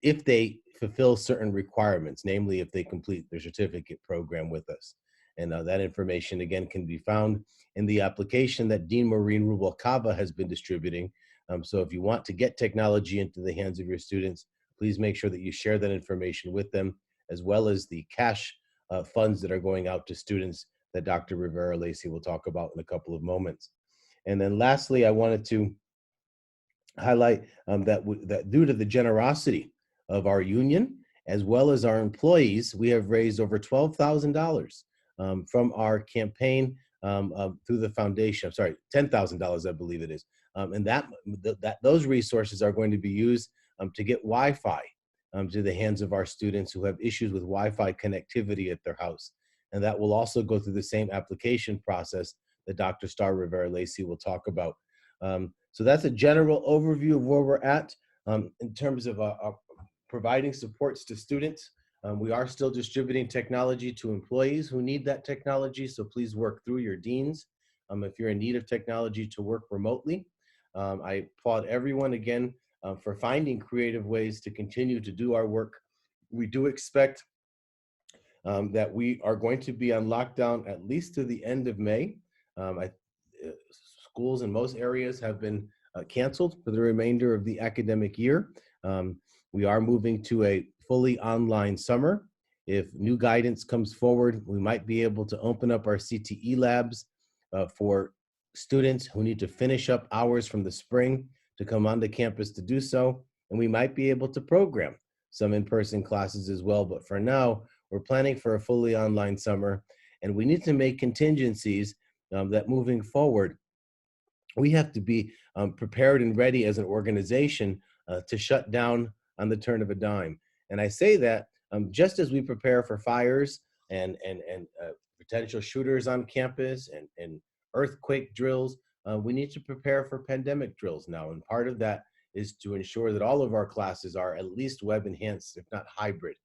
if they fulfill certain requirements, namely if they complete their certificate program with us. And that information, again, can be found in the application that Dean Maureen Rubalcaba has been distributing. So if you want to get technology into the hands of your students, please make sure that you share that information with them, as well as the cash funds that are going out to students that Dr. Rivera-Lacey will talk about in a couple of moments. And then lastly, I wanted to highlight that due to the generosity of our union, as well as our employees, we have raised over $12,000 from our campaign through the foundation. I'm sorry, $10,000, I believe it is. And those resources are going to be used to get Wi-Fi to the hands of our students who have issues with Wi-Fi connectivity at their house. And that will also go through the same application process that Dr. Star Rivera-Lacey will talk about. So that's a general overview of where we're at in terms of providing supports to students. We are still distributing technology to employees who need that technology, so please work through your deans if you're in need of technology to work remotely. I applaud everyone again for finding creative ways to continue to do our work. We do expect that we are going to be on lockdown at least to the end of May. Schools in most areas have been canceled for the remainder of the academic year. We are moving to a fully online summer. If new guidance comes forward, we might be able to open up our CTE labs for students who need to finish up hours from the spring to come onto campus to do so. And we might be able to program some in-person classes as well. But for now, we're planning for a fully online summer. And we need to make contingencies that moving forward, we have to be prepared and ready as an organization to shut down on the turn of a dime. And I say that just as we prepare for fires and potential shooters on campus and earthquake drills, we need to prepare for pandemic drills now. And part of that is to ensure that all of our classes are at least web enhanced, if not hybrid,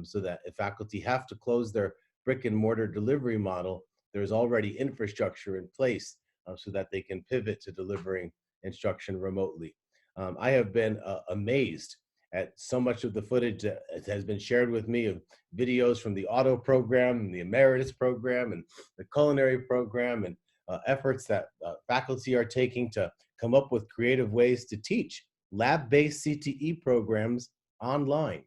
so that if faculty have to close their brick and mortar delivery model, there's already infrastructure in place so that they can pivot to delivering instruction remotely. I have been amazed at so much of the footage that has been shared with me of videos from the auto program and the emeritus program and the culinary program and efforts that faculty are taking to come up with creative ways to teach lab-based CTE programs online.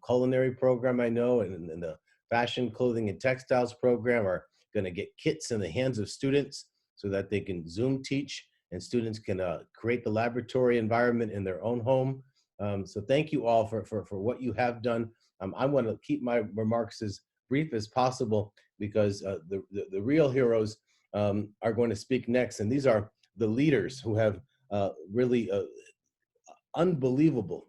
Culinary program, I know, and the fashion, clothing, and textiles program are going to get kits in the hands of students so that they can Zoom teach and students can create the laboratory environment in their own home. So thank you all for what you have done. I want to keep my remarks as brief as possible because the real heroes are going to speak next. And these are the leaders who have really unbelievable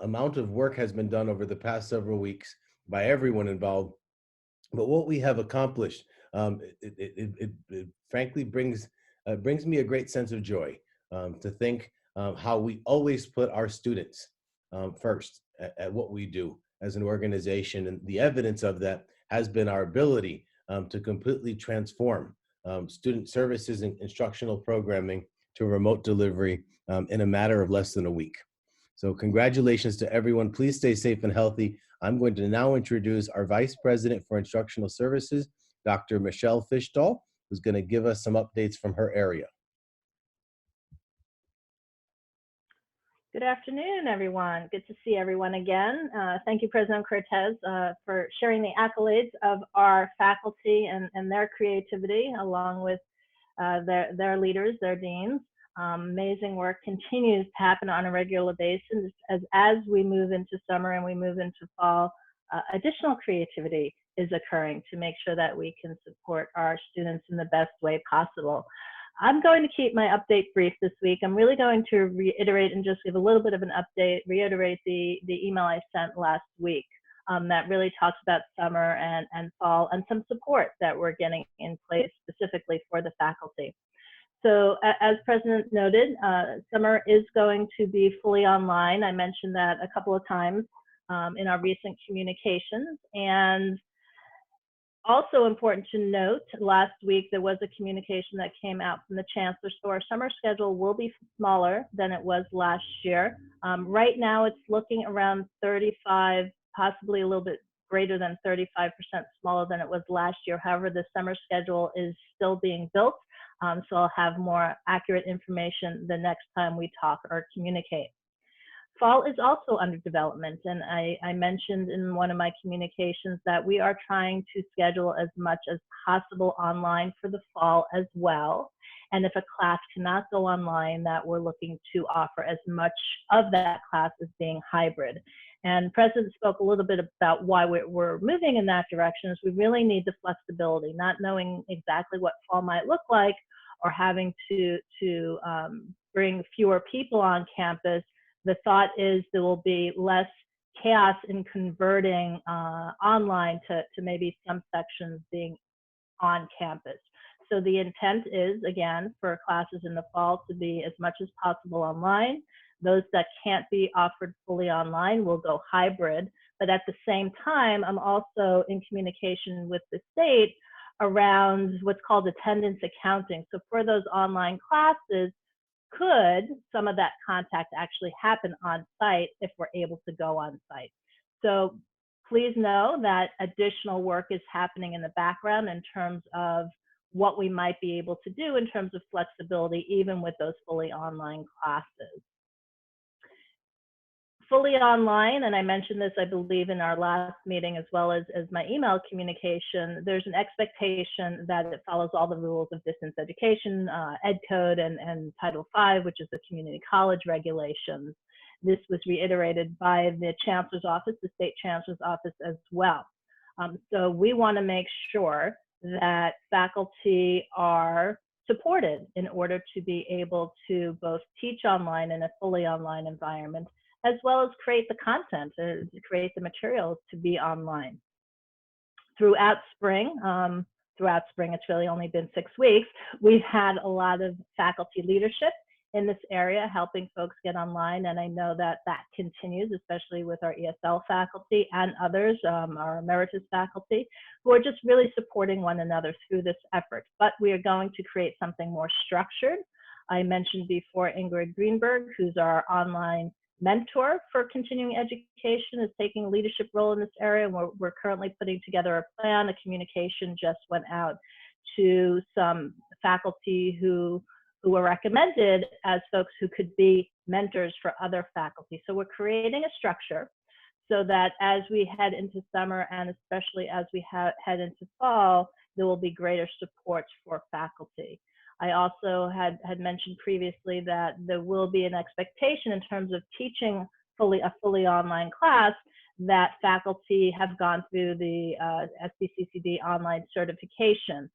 amount of work has been done over the past several weeks by everyone involved. But what we have accomplished, it frankly brings me a great sense of joy to think how we always put our students first at what we do as an organization. And the evidence of that has been our ability to completely transform student services and instructional programming to remote delivery in a matter of less than a week. So congratulations to everyone. Please stay safe and healthy. I'm going to now introduce our Vice President for Instructional Services, Dr. Michelle Fishdahl, who's going to give us some updates from her area. Good afternoon, everyone. Good to see everyone again. Thank you, President Cortez, for sharing the accolades of our faculty and their creativity, along with their leaders, their deans. Amazing work continues to happen on a regular basis as we move into summer and we move into fall. Additional creativity is occurring to make sure that we can support our students in the best way possible. I'm going to keep my update brief this week. I'm really going to reiterate and just give a little bit of an update, reiterate the email I sent last week that really talks about summer and fall and some support that we're getting in place specifically for the faculty. So as President noted, summer is going to be fully online. I mentioned that a couple of times in our recent communications. And Also important to note, last week there was a communication that came out from the chancellor, so our summer schedule will be smaller than it was last year. Right now it's looking around 35, possibly a little bit greater than 35% smaller than it was last year. However, the summer schedule is still being built, so I'll have more accurate information the next time we talk or communicate. Fall is also under development, and I mentioned in one of my communications that we are trying to schedule as much as possible online for the fall as well. And if a class cannot go online, that we're looking to offer as much of that class as being hybrid. And President spoke a little bit about why we're moving in that direction, is we really need the flexibility, not knowing exactly what fall might look like or having to bring fewer people on campus. The thought is there will be less chaos in converting online to maybe some sections being on campus. So the intent is, again, for classes in the fall to be as much as possible online. Those that can't be offered fully online will go hybrid. But at the same time, I'm also in communication with the state around what's called attendance accounting. So for those online classes, could some of that contact actually happen on site if we're able to go on site? So please know that additional work is happening in the background in terms of what we might be able to do in terms of flexibility, even with those fully online classes. Fully online, and I mentioned this, I believe, in our last meeting, as well as my email communication, there's an expectation that it follows all the rules of distance education, Ed Code, and Title V, which is the community college regulations. This was reiterated by the Chancellor's Office, the State Chancellor's Office as well. So we want to make sure that faculty are supported in order to be able to both teach online in a fully online environment, as well as create the content, to create the materials to be online. Throughout spring, it's really only been 6 weeks, we've had a lot of faculty leadership in this area, helping folks get online, and I know that that continues, especially with our ESL faculty and others, our emeritus faculty, who are just really supporting one another through this effort. But we are going to create something more structured. I mentioned before Ingrid Greenberg, who's our online mentor for continuing education, is taking a leadership role in this area. We're currently putting together a plan. A communication just went out to some faculty who were recommended as folks who could be mentors for other faculty. So we're creating a structure so that as we head into summer, and especially as we head into fall, there will be greater support for faculty. I also had mentioned previously that there will be an expectation in terms of teaching a fully online class that faculty have gone through the SDCE online certification.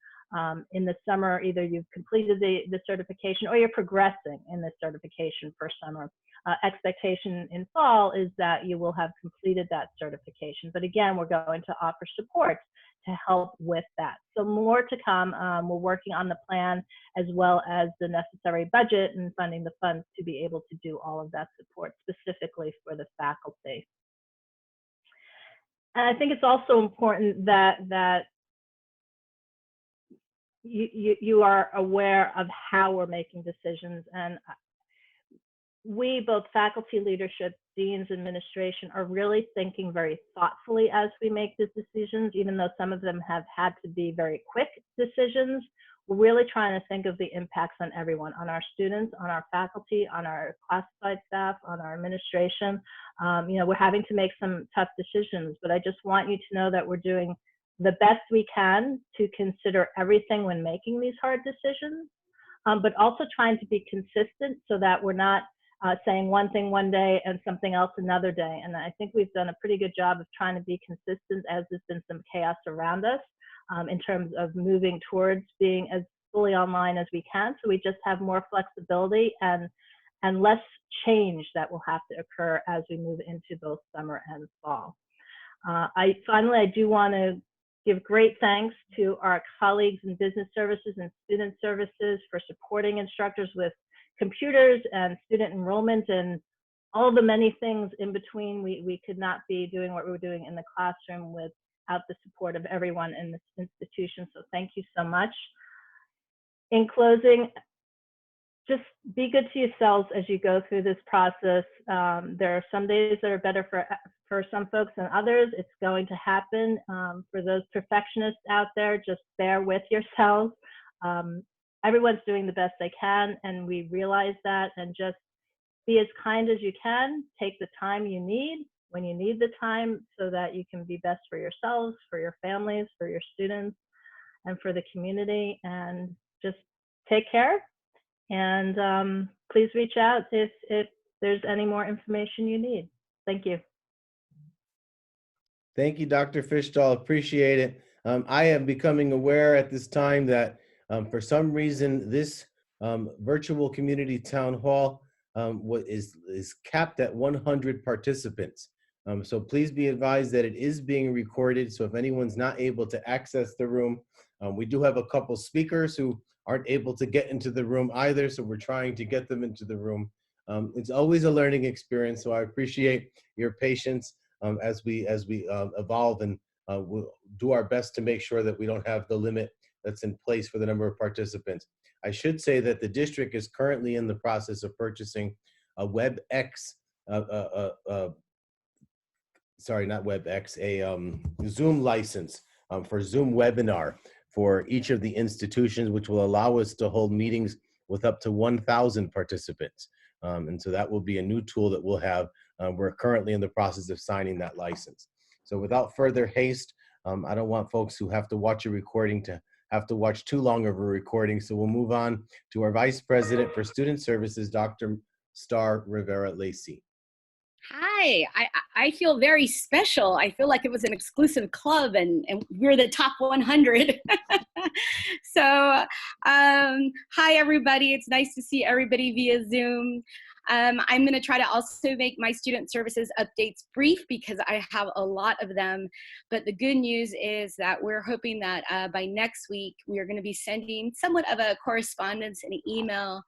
In the summer, either you've completed the certification or you're progressing in the certification for summer. Expectation in fall is that you will have completed that certification. But again, we're going to offer support to help with that. So more to come. We're working on the plan as well as the necessary budget and funding the funds to be able to do all of that support specifically for the faculty. And I think it's also important that you are aware of how we're making decisions. And we, both faculty leadership, deans, administration, are really thinking very thoughtfully as we make these decisions, even though some of them have had to be very quick decisions. We're really trying to think of the impacts on everyone, on our students, on our faculty, on our classified staff, on our administration. We're having to make some tough decisions, but I just want you to know that we're doing the best we can to consider everything when making these hard decisions, but also trying to be consistent so that we're not saying one thing one day and something else another day. And I think we've done a pretty good job of trying to be consistent as there's been some chaos around us in terms of moving towards being as fully online as we can. So we just have more flexibility and less change that will have to occur as we move into both summer and fall. Finally, I do want to give great thanks to our colleagues in business services and student services for supporting instructors with computers and student enrollment and all the many things in between. We could not be doing what we were doing in the classroom without the support of everyone in this institution. So thank you so much. In closing, just be good to yourselves as you go through this process. There are some days that are better for some folks than others. It's going to happen. For those perfectionists out there, just bear with yourselves. Everyone's doing the best they can, and we realize that, and just be as kind as you can. Take the time you need when you need the time so that you can be best for yourselves, for your families, for your students, and for the community. And just take care. And please reach out if there's any more information you need. Thank you. Thank you, Dr. Fishdahl. Appreciate it. I am becoming aware at this time that for some reason this virtual community town hall is capped at 100 participants. So please be advised that it is being recorded. So if anyone's not able to access the room, we do have a couple speakers who aren't able to get into the room either. So we're trying to get them into the room. It's always a learning experience. So I appreciate your patience as we evolve, and we'll do our best to make sure that we don't have the limit that's in place for the number of participants. I should say that the district is currently in the process of purchasing a WebEx, sorry, not WebEx, a Zoom license for Zoom webinar for each of the institutions, which will allow us to hold meetings with up to 1,000 participants. And so that will be a new tool that we'll have. We're currently in the process of signing that license. So without further haste, I don't want folks who have to watch a recording to have to watch too long of a recording. So we'll move on to our Vice President for Student Services, Dr. Star Rivera-Lacey. Hi, I feel very special. I feel like it was an exclusive club and we're the top 100. So hi, everybody. It's nice to see everybody via Zoom. I'm going to try to also make my student services updates brief because I have a lot of them. But the good news is that we're hoping that by next week, we are going to be sending somewhat of a correspondence and email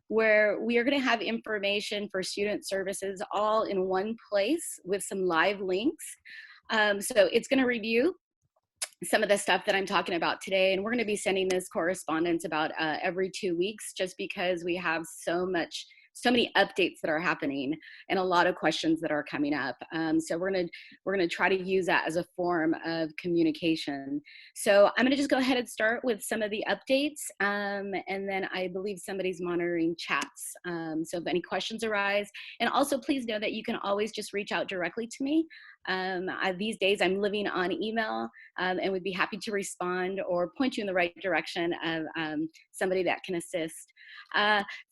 where we are going to have information for student services all in one place with some live links. So it's going to review some of the stuff that I'm talking about today, and we're going to be sending this correspondence about every 2 weeks just because we have so many updates that are happening and a lot of questions that are coming up. So we're gonna try to use that as a form of communication. So I'm gonna just go ahead and start with some of the updates, and then I believe somebody's monitoring chats. So if any questions arise, and also please know that you can always just reach out directly to me. These days I'm living on email, and would be happy to respond or point you in the right direction of somebody that can assist.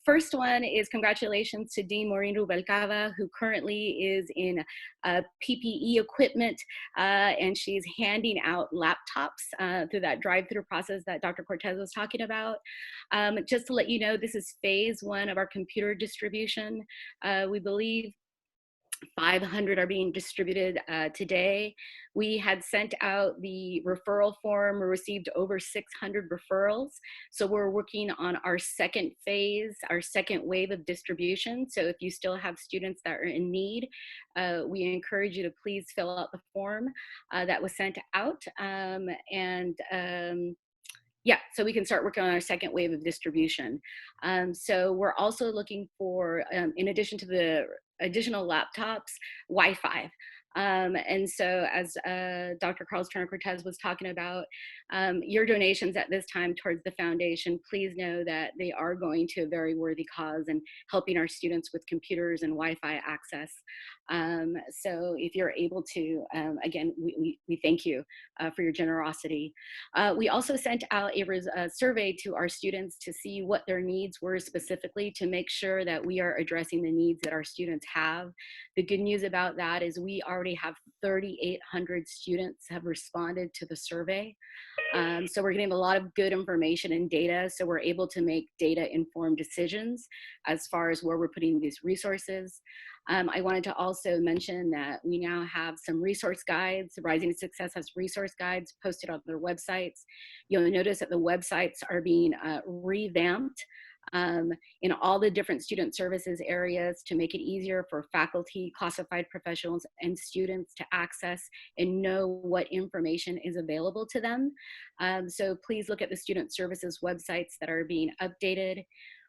First one is congratulations to Dean Maureen Rubalcaba, who currently is in PPE equipment, and she's handing out laptops through that drive-through process that Dr. Cortez was talking about. Just to let you know, this is phase 1 of our computer distribution. We believe 500 are being distributed today. We had sent out the referral form. We received over 600 referrals. So we're working on our second phase, our second wave of distribution. So if you still have students that are in need, we encourage you to please fill out the form that was sent out. Yeah, so we can start working on our second wave of distribution. So we're also looking for, in addition to the additional laptops, Wi-Fi. And so as Dr. Carlos Turner Cortez was talking about, your donations at this time towards the foundation, please know that they are going to a very worthy cause and helping our students with computers and Wi-Fi access. So if you're able to, again, we thank you for your generosity. We also sent out a survey to our students to see what their needs were specifically to make sure that we are addressing the needs that our students have. The good news about that is we already have 3,800 students have responded to the survey. So we're getting a lot of good information and data, so we're able to make data-informed decisions as far as where we're putting these resources. I wanted to also mention that we now have some resource guides. Rising to Success has resource guides posted on their websites. You'll notice that the websites are being revamped. in all the different student services areas to make it easier for faculty, classified professionals, and students to access and know what information is available to them. So please look at the student services websites that are being updated.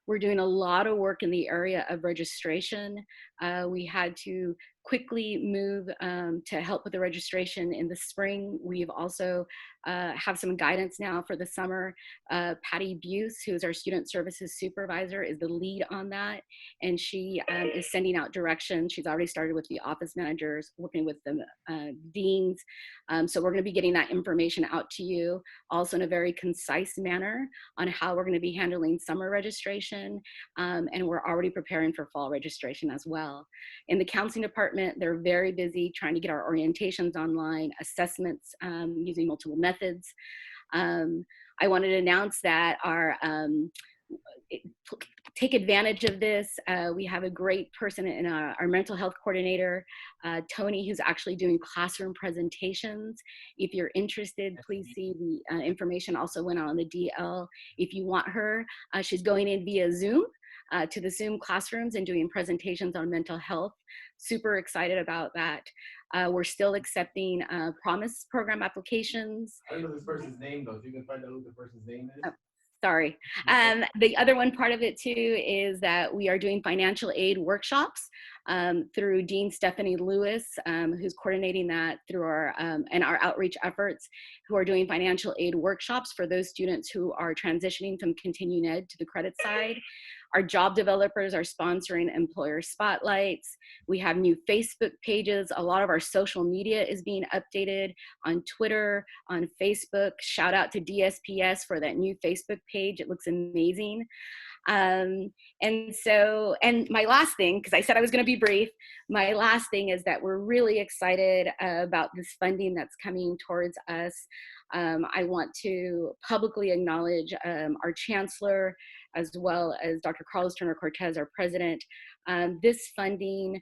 We're doing a lot of work in the area of registration. We had to quickly move to help with the registration in the spring. We've also have some guidance now for the summer. Patty Buse, who is our student services supervisor, is the lead on that. And she is sending out directions. She's already started with the office managers, working with the deans. So we're gonna be getting that information out to you, also in a very concise manner on how we're gonna be handling summer registration. And we're already preparing for fall registration as well. In the counseling department, they're very busy trying to get our orientations online, assessments using multiple methods. I wanted to announce that take advantage of this. We have a great person in our mental health coordinator, Tony, who's actually doing classroom presentations. If you're interested, please see the information also went on the DL. If you want her, she's going in via Zoom. To the Zoom classrooms and doing presentations on mental health. Super excited about that. We're still accepting Promise program applications. I don't know this person's name though. If you can find out who the person's name is. Oh, sorry. The other one part of it too is that we are doing financial aid workshops through Dean Stephanie Lewis, who's coordinating that through our and our outreach efforts, who are doing financial aid workshops for those students who are transitioning from continuing ed to the credit side. Our job developers are sponsoring employer spotlights. We have new Facebook pages. A lot of our social media is being updated on Twitter, on Facebook. Shout out to DSPS for that new Facebook page. It looks amazing. And my last thing, because I said I was going to be brief, my last thing is that we're really excited about this funding that's coming towards us. I want to publicly acknowledge our chancellor, as well as Dr. Carlos Turner Cortez, our president. This funding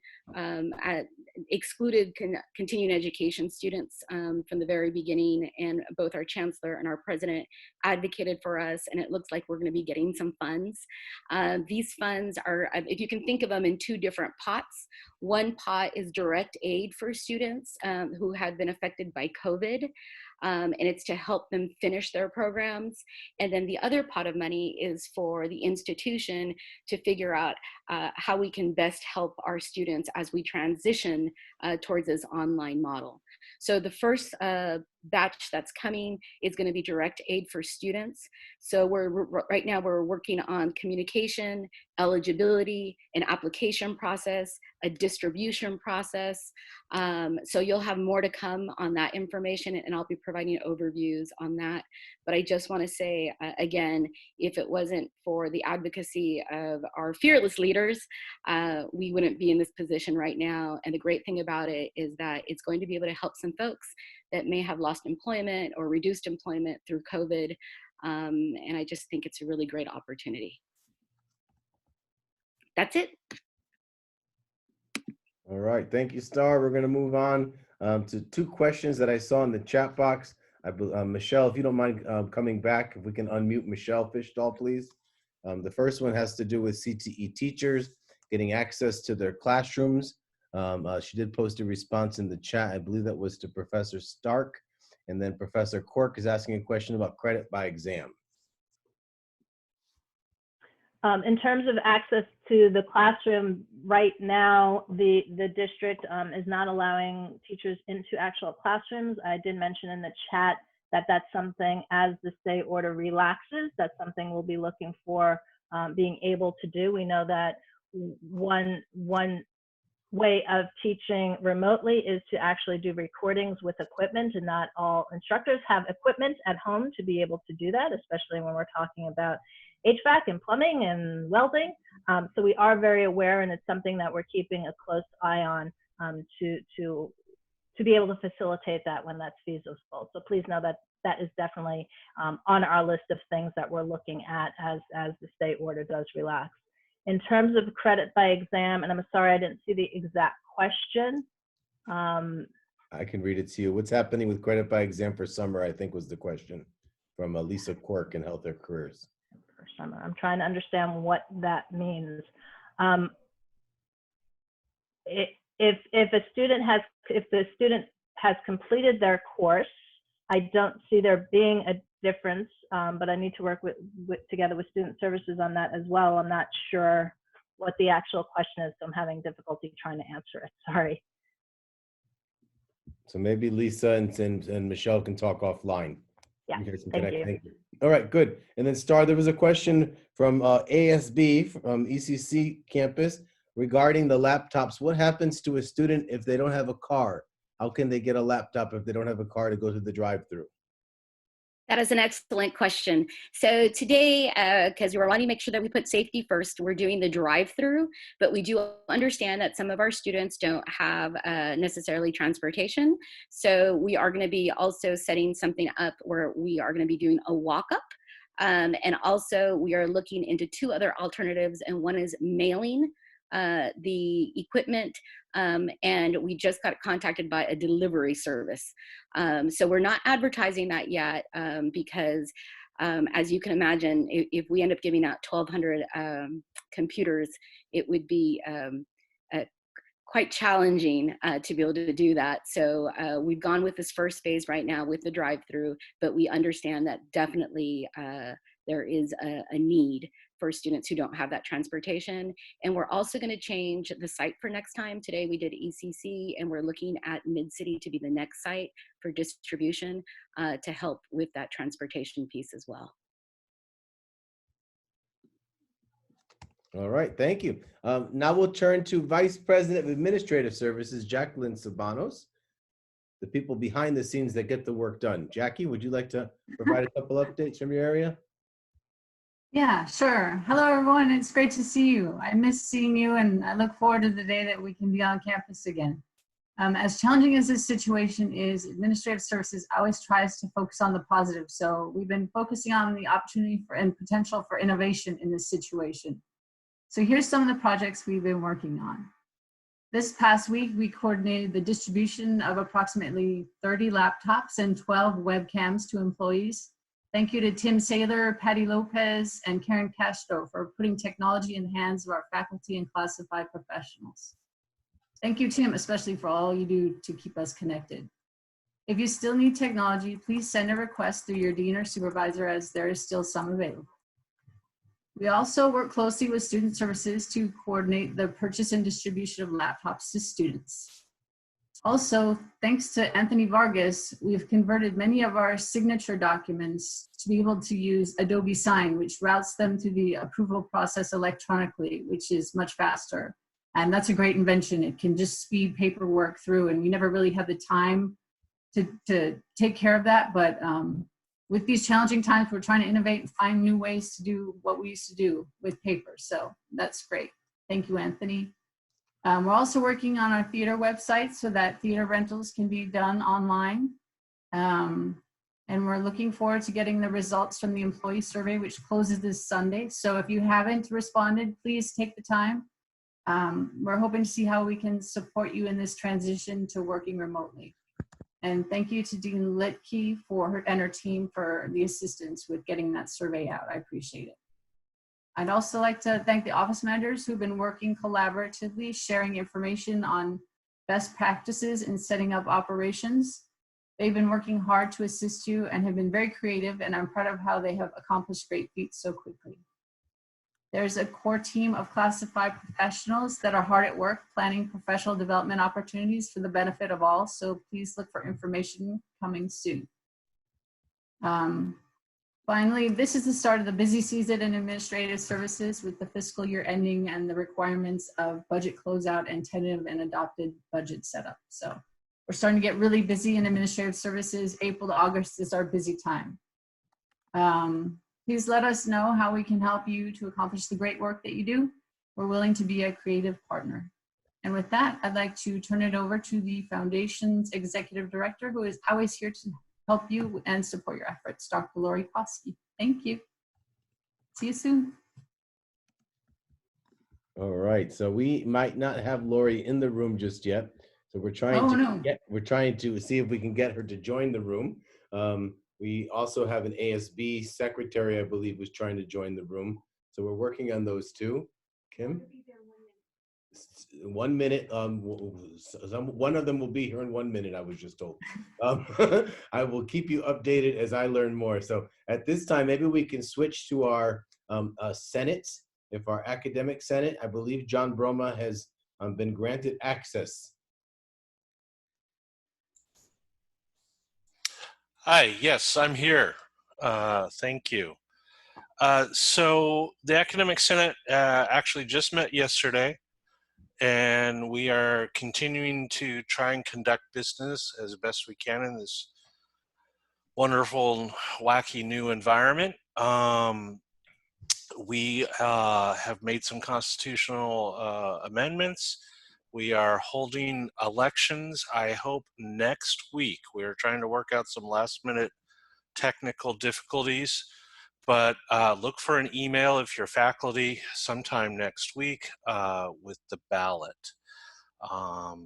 excluded continuing education students from the very beginning, and both our chancellor and our president advocated for us, and it looks like we're going to be getting some funds. These funds are, if you can think of them in two different pots. One pot is direct aid for students who have been affected by COVID. And it's to help them finish their programs. And then the other pot of money is for the institution to figure out how we can best help our students as we transition towards this online model. So the first batch that's coming is going to be direct aid for students. So right now we're working on communication, eligibility, an application process, a distribution process. So you'll have more to come on that information, and I'll be providing overviews on that. But I just want to say, again, if it wasn't for the advocacy of our fearless leaders, we wouldn't be in this position right now. And the great thing about it is that it's going to be able to help some folks that may have lost employment or reduced employment through COVID. And I just think it's a really great opportunity. That's it. All right, thank you, Star. We're going to move on to two questions that I saw in the chat box. Michelle, if you don't mind coming back, if we can unmute Michelle Fishdahl, please. The first one has to do with CTE teachers getting access to their classrooms. She did post a response in the chat. I believe that was to Professor Stark. And then Professor Cork is asking a question about credit by exam. In terms of access to the classroom, right now, the district is not allowing teachers into actual classrooms. I did mention in the chat that that's something, as the stay order relaxes, that's something we'll be looking for being able to do. We know that one way of teaching remotely is to actually do recordings with equipment, and not all instructors have equipment at home to be able to do that, especially when we're talking about HVAC and plumbing and welding. So we are very aware, and it's something that we're keeping a close eye on to be able to facilitate that when that's feasible. So please know that that is definitely on our list of things that we're looking at as the state order does relax. In terms of credit by exam, and I'm sorry I didn't see the exact question. I can read it to you. What's happening with credit by exam for summer, I think was the question from Lisa Quirk in Health Care Careers. for summer. I'm trying to understand what that means. If the student has completed their course, I don't see there being a difference, but I need to work together with student services on that as well. I'm not sure what the actual question is, so I'm having difficulty trying to answer it. Sorry. So maybe Lisa and Michelle can talk offline. Yeah, Thank you. All right, good. And then Star, there was a question from ASB from ECC campus regarding the laptops. What happens to a student if they don't have a car? How can they get a laptop if they don't have a car to go to the drive-through? That is an excellent question. So today, because we were wanting to make sure that we put safety first, we're doing the drive-through, but we do understand that some of our students don't have necessarily transportation. So we are going to be also setting something up where we are going to be doing a walk-up. And also we are looking into two other alternatives, and one is mailing the equipment, and we just got contacted by a delivery service. So we're not advertising that yet, because as you can imagine, if we end up giving out 1,200 computers, it would be quite challenging to be able to do that. So we've gone with this first phase right now with the drive-through, but we understand that definitely there is a need for students who don't have that transportation. And we're also going to change the site for next time. Today we did ECC, and we're looking at Mid-City to be the next site for distribution to help with that transportation piece as well. All right, thank you. Now we'll turn to Vice President of Administrative Services, Jacqueline Sabanos, the people behind the scenes that get the work done. Jackie, would you like to provide a couple updates from your area? Yeah, sure. Hello, everyone. It's great to see you. I miss seeing you, and I look forward to the day that we can be on campus again. As challenging as this situation is, administrative services always tries to focus on the positive. So we've been focusing on the opportunity for and potential for innovation in this situation. So here's some of the projects we've been working on. This past week, we coordinated the distribution of approximately 30 laptops and 12 webcams to employees. Thank you to Tim Saylor, Patty Lopez, and Karen Castro for putting technology in the hands of our faculty and classified professionals. Thank you, Tim, especially for all you do to keep us connected. If you still need technology, please send a request through your dean or supervisor, as there is still some available. We also work closely with student services to coordinate the purchase and distribution of laptops to students. Also, thanks to Anthony Vargas, we've converted many of our signature documents to be able to use Adobe Sign, which routes them to the approval process electronically, which is much faster. And that's a great invention. It can just speed paperwork through, and we never really had the time to take care of that. But with these challenging times, we're trying to innovate and find new ways to do what we used to do with paper. So that's great. Thank you, Anthony. We're also working on our theater website so that theater rentals can be done online. And we're looking forward to getting the results from the employee survey, which closes this Sunday. So if you haven't responded, please take the time. We're hoping to see how we can support you in this transition to working remotely. And thank you to Dean Litke and her team for the assistance with getting that survey out. I appreciate it. I'd also like to thank the office managers who've been working collaboratively, sharing information on best practices in setting up operations. They've been working hard to assist you and have been very creative, and I'm proud of how they have accomplished great feats so quickly. There's a core team of classified professionals that are hard at work planning professional development opportunities for the benefit of all, so please look for information coming soon. Finally, this is the start of the busy season in administrative services with the fiscal year ending and the requirements of budget closeout and tentative and adopted budget setup. So we're starting to get really busy in administrative services. April to August is our busy time. Please let us know how we can help you to accomplish the great work that you do. We're willing to be a creative partner. And with that, I'd like to turn it over to the Foundation's Executive Director, who is always here to help you and support your efforts, Dr. Lori Koski. Thank you. See you soon. All right, so we might not have Lori in the room just yet. So we're trying we're trying to see if we can get her to join the room. We also have an ASB secretary, I believe, was trying to join the room. So we're working on those too. Kim? 1 minute. One of them will be here in 1 minute, I was just told. I will keep you updated as I learn more. So at this time, maybe we can switch to our Senate. If our academic Senate, I believe John Broma has been granted access. Hi, yes, I'm here. Thank you. So the Academic Senate actually just met yesterday, and we are continuing to try and conduct business as best we can in this wonderful, wacky new environment. We have made some constitutional amendments. We are holding elections, I hope, next week. We're trying to work out some last minute technical difficulties, but look for an email if you're faculty sometime next week with the ballot.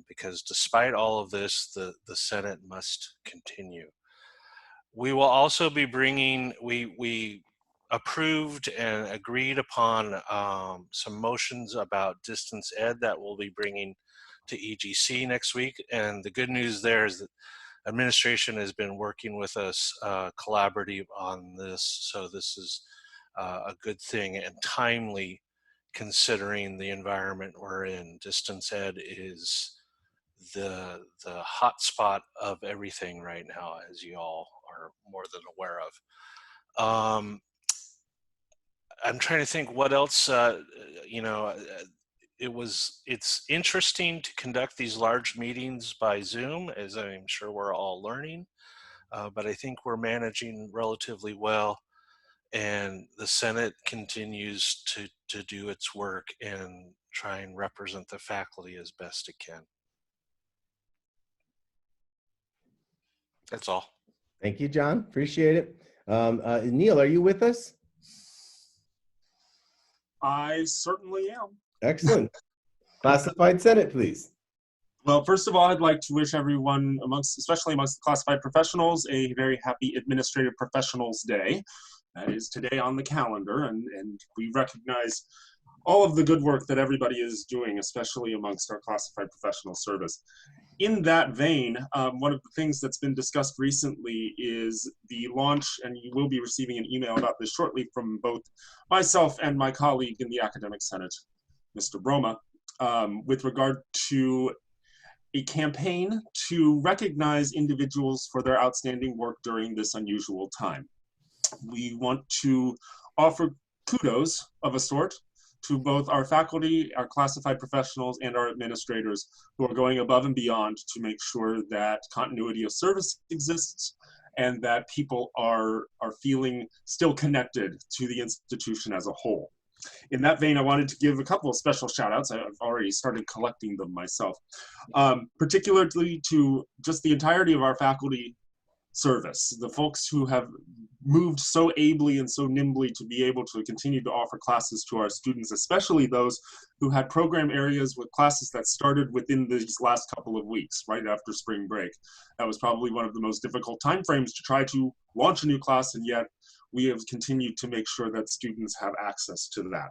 Because despite all of this, the Senate must continue. We will also be bringing, we approved and agreed upon some motions about distance ed that we'll be bringing to EGC next week. And the good news there is that administration has been working with us collaborative on this. So this is a good thing and timely considering the environment we're in. Distance ed is the hot spot of everything right now, as you all are more than aware of. I'm trying to think what else, it's interesting to conduct these large meetings by Zoom, as I'm sure we're all learning, but I think we're managing relatively well, and the Senate continues to do its work and try and represent the faculty as best it can. That's all. Thank you, John. Appreciate it. Neil, are you with us? I certainly am. Excellent. Classified Senate, please. Well, first of all, I'd like to wish everyone, especially amongst the classified professionals, a very happy Administrative Professionals Day. That is today on the calendar, and we recognize all of the good work that everybody is doing, especially amongst our classified professional service. In that vein, one of the things that's been discussed recently is the launch, and you will be receiving an email about this shortly from both myself and my colleague in the Academic Senate, Mr. Broma, with regard to a campaign to recognize individuals for their outstanding work during this unusual time. We want to offer kudos of a sort to both our faculty, our classified professionals, and our administrators who are going above and beyond to make sure that continuity of service exists and that people are feeling still connected to the institution as a whole. In that vein, I wanted to give a couple of special shout outs. I've already started collecting them myself, particularly to just the entirety of our faculty service, the folks who have moved so ably and so nimbly to be able to continue to offer classes to our students, especially those who had program areas with classes that started within these last couple of weeks, right after spring break. That was probably one of the most difficult timeframes to try to launch a new class, and yet we have continued to make sure that students have access to that.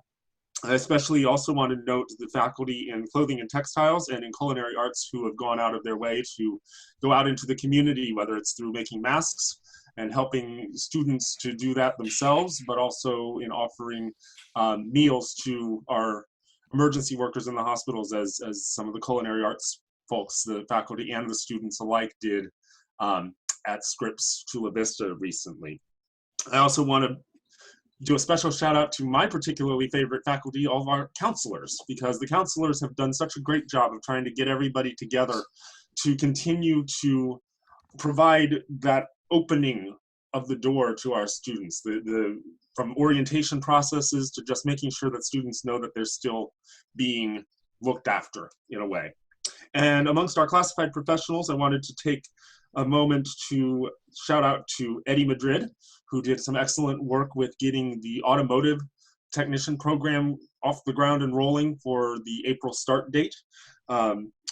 I especially also want to note the faculty in clothing and textiles and in culinary arts who have gone out of their way to go out into the community, whether it's through making masks and helping students to do that themselves, but also in offering meals to our emergency workers in the hospitals, as some of the culinary arts folks, the faculty and the students alike, did at Scripps Chula Vista recently. I also want to do a special shout out to my particularly favorite faculty, all of our counselors, because the counselors have done such a great job of trying to get everybody together to continue to provide that opening of the door to our students, from orientation processes to just making sure that students know that they're still being looked after in a way. And amongst our classified professionals, I wanted to take a moment to shout out to Eddie Madrid, who did some excellent work with getting the automotive technician program off the ground and rolling for the April start date.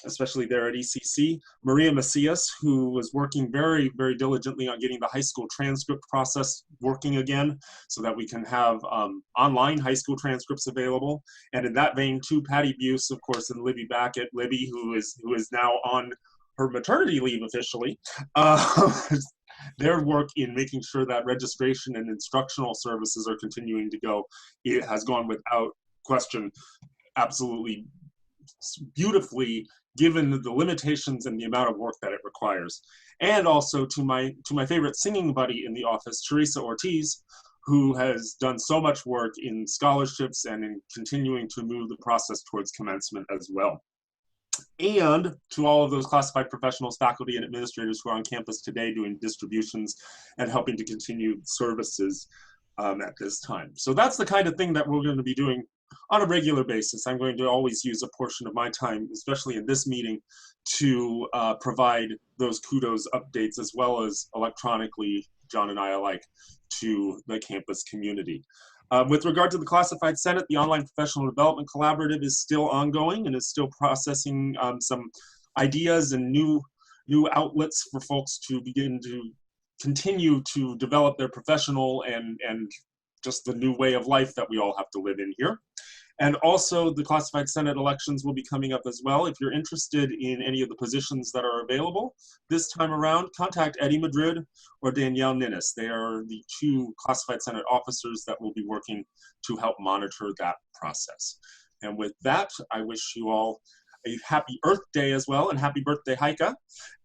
especially there at ECC. Maria Macias, who was working very, very diligently on getting the high school transcript process working again so that we can have online high school transcripts available. And in that vein too, Patty Buse, of course, and Libby Backett. Libby, who is now on her maternity leave officially. Their work in making sure that registration and instructional services are continuing to go, it has gone without question, absolutely beautifully, given the limitations and the amount of work that it requires. And also to my favorite singing buddy in the office, Teresa Ortiz, who has done so much work in scholarships and in continuing to move the process towards commencement as well. And to all of those classified professionals, faculty, and administrators who are on campus today doing distributions and helping to continue services at this time. So that's the kind of thing that we're going to be doing on a regular basis. I'm going to always use a portion of my time, especially in this meeting, to provide those kudos updates, as well as electronically, John and I alike, to the campus community. With regard to the Classified Senate, the Online Professional Development Collaborative is still ongoing and is still processing some ideas and new outlets for folks to begin to continue to develop their professional and just the new way of life that we all have to live in here. And also the Classified Senate elections will be coming up as well. If you're interested in any of the positions that are available this time around, contact Eddie Madrid or Danielle Ninnis. They are the two Classified Senate officers that will be working to help monitor that process. And with that, I wish you all a happy Earth Day as well, and happy birthday, Heike.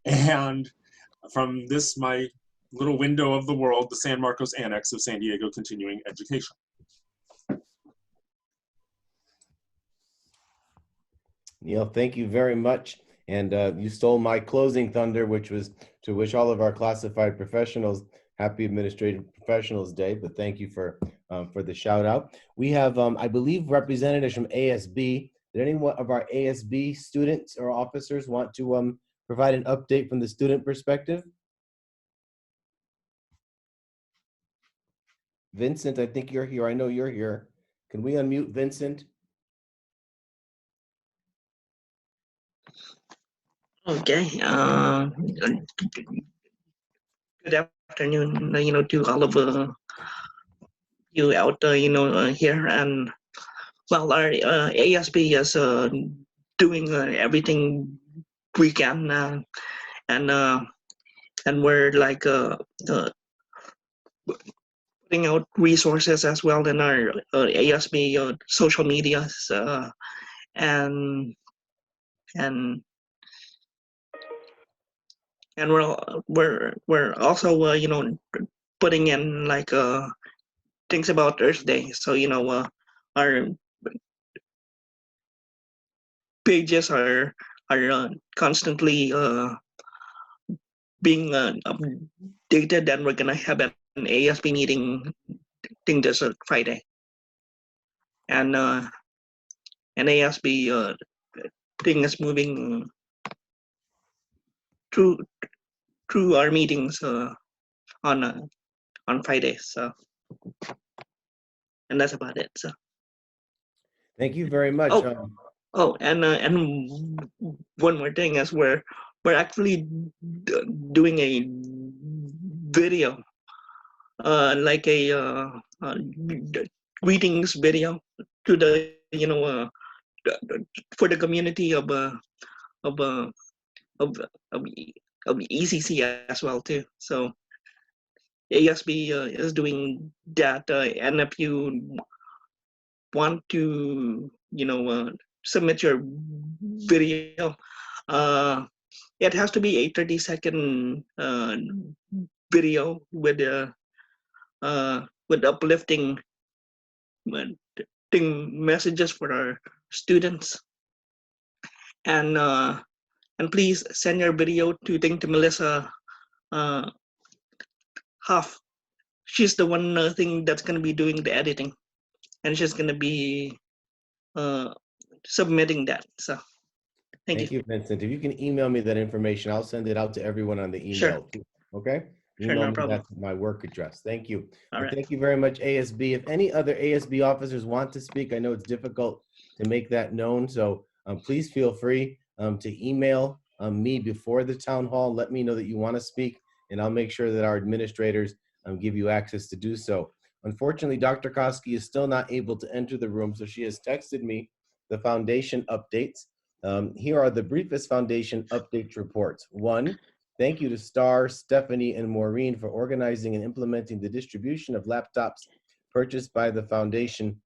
And from this, my little window of the world, the San Marcos Annex of San Diego Continuing Education. Neil, thank you very much. And you stole my closing thunder, which was to wish all of our classified professionals happy Administrative Professionals Day. But thank you for the shout out. We have, I believe, representatives from ASB. Did any of our ASB students or officers want to provide an update from the student perspective? Vincent, I think you're here. I know you're here. Can we unmute Vincent? Okay. Good afternoon, to all of you out there, here. And well, our ASB is doing everything we can, and we're like putting out resources as well in our ASB social medias, and we're also putting in like things about Earth Day. So our pages are constantly being updated, and we're gonna have an ASB meeting thing this Friday, and ASB thing is moving through our meetings on Fridays. So, and that's about it. So, Thank you very much. And one more thing is we're actually doing a video, like a greetings video to the for the community of ECC as well too. So ASB is doing that, and if you want to submit your video, it has to be a 30-second video with uplifting messages for our students, and please send your video to Melissa Huff. She's the one thing that's going to be doing the editing, and she's going to be submitting that. So thank you, Vincent. If you can email me that information, I'll send it out to everyone on the email. Sure. Okay? Sure, no problem. That's my work address. Thank you. All right. Thank you very much, ASB. If any other ASB officers want to speak, I know it's difficult to make that known, so please feel free. to email me before the town hall. Let me know that you want to speak, and I'll make sure that our administrators give you access to do so. Unfortunately, Dr. Koski is still not able to enter the room, so she has texted me the foundation updates. Here are the briefest foundation updates reports. One, thank you to Star, Stephanie, and Maureen for organizing and implementing the distribution of laptops purchased by the foundation.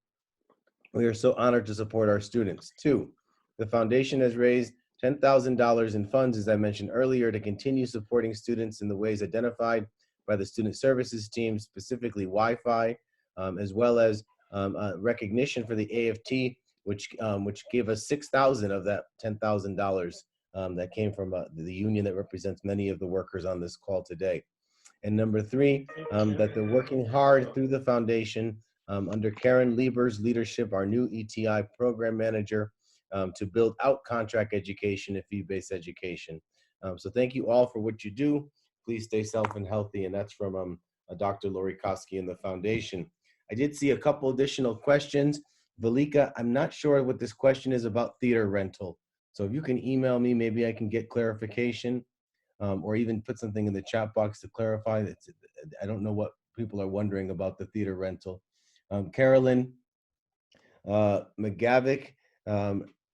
We are so honored to support our students. Two, the foundation has raised $10,000 in funds, as I mentioned earlier, to continue supporting students in the ways identified by the student services team, specifically Wi-Fi, as well as recognition for the AFT, which gave us $6,000 of that $10,000 that came from the union that represents many of the workers on this call today. And number three, that they're working hard through the foundation under Karen Lieber's leadership, our new ETI program manager, to build out contract education and fee-based education. So thank you all for what you do. Please stay safe and healthy. And that's from Dr. Lori Koski and the foundation. I did see a couple additional questions. Valika, I'm not sure what this question is about theater rental. So if you can email me, maybe I can get clarification. Or even put something in the chat box to clarify. I don't know what people are wondering about the theater rental. Carolyn McGavick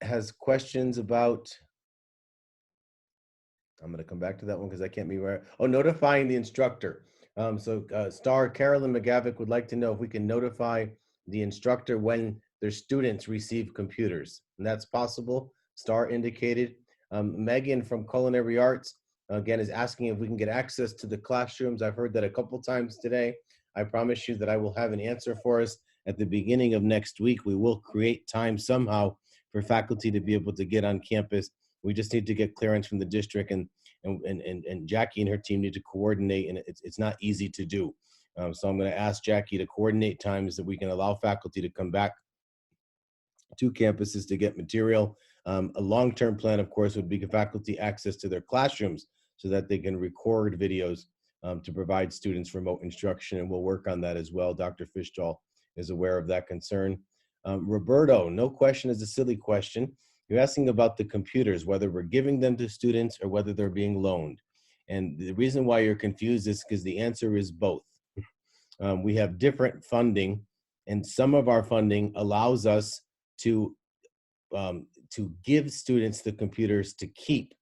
has questions about, I'm going to come back to that one because I can't be right. Oh, notifying the instructor. Star Carolyn McGavick would like to know if we can notify the instructor when their students receive computers. And that's possible. Star indicated. Megan from Culinary Arts, again, is asking if we can get access to the classrooms. I've heard that a couple times today. I promise you that I will have an answer for us at the beginning of next week. We will create time somehow for faculty to be able to get on campus. We just need to get clearance from the district, and Jackie and her team need to coordinate, and it's not easy to do. So I'm going to ask Jackie to coordinate times that we can allow faculty to come back to campuses to get material. A long-term plan, of course, would be faculty access to their classrooms so that they can record videos to provide students remote instruction, and we'll work on that as well. Dr. Fishdahl is aware of that concern. Roberto, no question is a silly question. You're asking about the computers, whether we're giving them to students or whether they're being loaned. And the reason why you're confused is because the answer is both. We have different funding, and some of our funding allows us to give students the computers to keep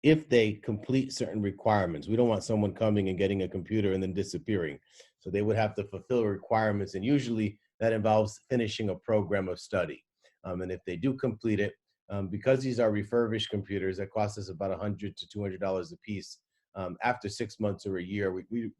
if they complete certain requirements. We don't want someone coming and getting a computer and then disappearing. So they would have to fulfill requirements, and usually that involves finishing a program of study. And if they do complete it, because these are refurbished computers that cost us about $100 to $200 a piece, after 6 months or a year, we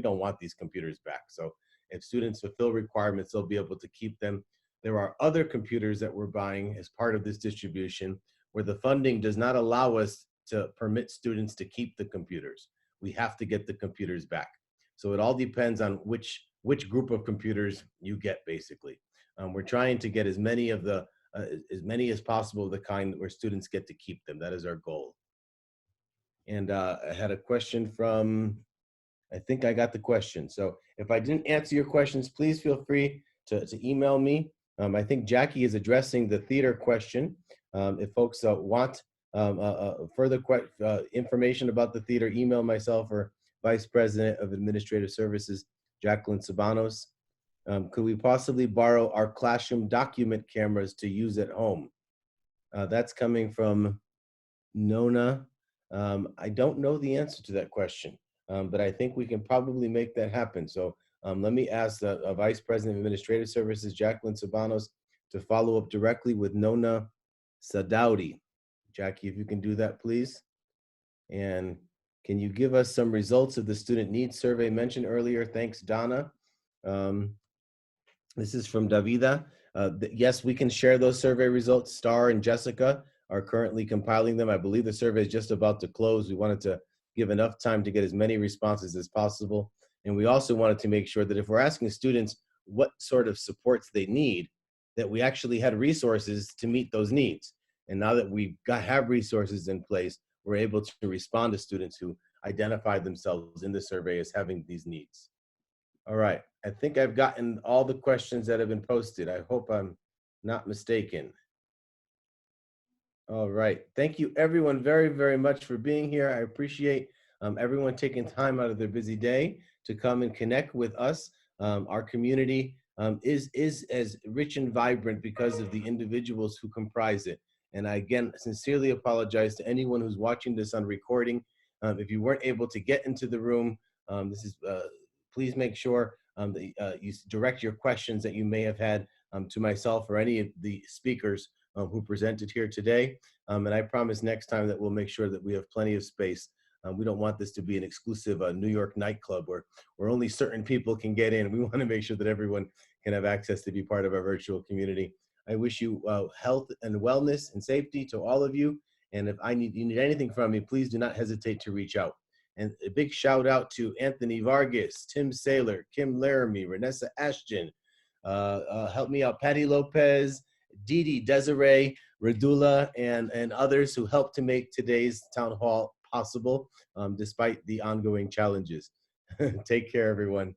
don't want these computers back. So if students fulfill requirements, they'll be able to keep them. There are other computers that we're buying as part of this distribution where the funding does not allow us to permit students to keep the computers. We have to get the computers back. So it all depends on which group of computers you get, basically. We're trying to get as many as possible of the kind where students get to keep them. That is our goal. And I had a question from, I think I got the question. So if I didn't answer your questions, please feel free to email me. I think Jackie is addressing the theater question. If folks want further information about the theater, email myself or Vice President of Administrative Services, Jacqueline Sabanos. Could we possibly borrow our classroom document cameras to use at home? That's coming from Nona. I don't know the answer to that question, but I think we can probably make that happen. So let me ask the Vice President of Administrative Services, Jacqueline Sabanos, to follow up directly with Nona Sadaudi. Jackie, if you can do that, please. And can you give us some results of the student needs survey mentioned earlier? Thanks, Donna. This is from Davida. Yes, we can share those survey results. Star and Jessica are currently compiling them. I believe the survey is just about to close. We wanted to give enough time to get as many responses as possible. And we also wanted to make sure that if we're asking students what sort of supports they need, that we actually had resources to meet those needs. And now that we have resources in place, we're able to respond to students who identified themselves in the survey as having these needs. All right, I think I've gotten all the questions that have been posted. I hope I'm not mistaken. All right. Thank you, everyone, very, very much for being here. I appreciate everyone taking time out of their busy day to come and connect with us. Our community is as rich and vibrant because of the individuals who comprise it. And I, again, sincerely apologize to anyone who's watching this on recording. If you weren't able to get into the room, please make sure that you direct your questions that you may have had to myself or any of the speakers who presented here today. And I promise next time that we'll make sure that we have plenty of space. We don't want this to be an exclusive New York nightclub where only certain people can get in. We want to make sure that everyone can have access to be part of our virtual community. I wish you health and wellness and safety to all of you. And if you need anything from me, please do not hesitate to reach out. And a big shout out to Anthony Vargas, Tim Saylor, Kim Laramie, Renessa Ashton, help me out, Patty Lopez, Didi, Desiree, Radula, and others who helped to make today's town hall possible despite the ongoing challenges. Take care, everyone.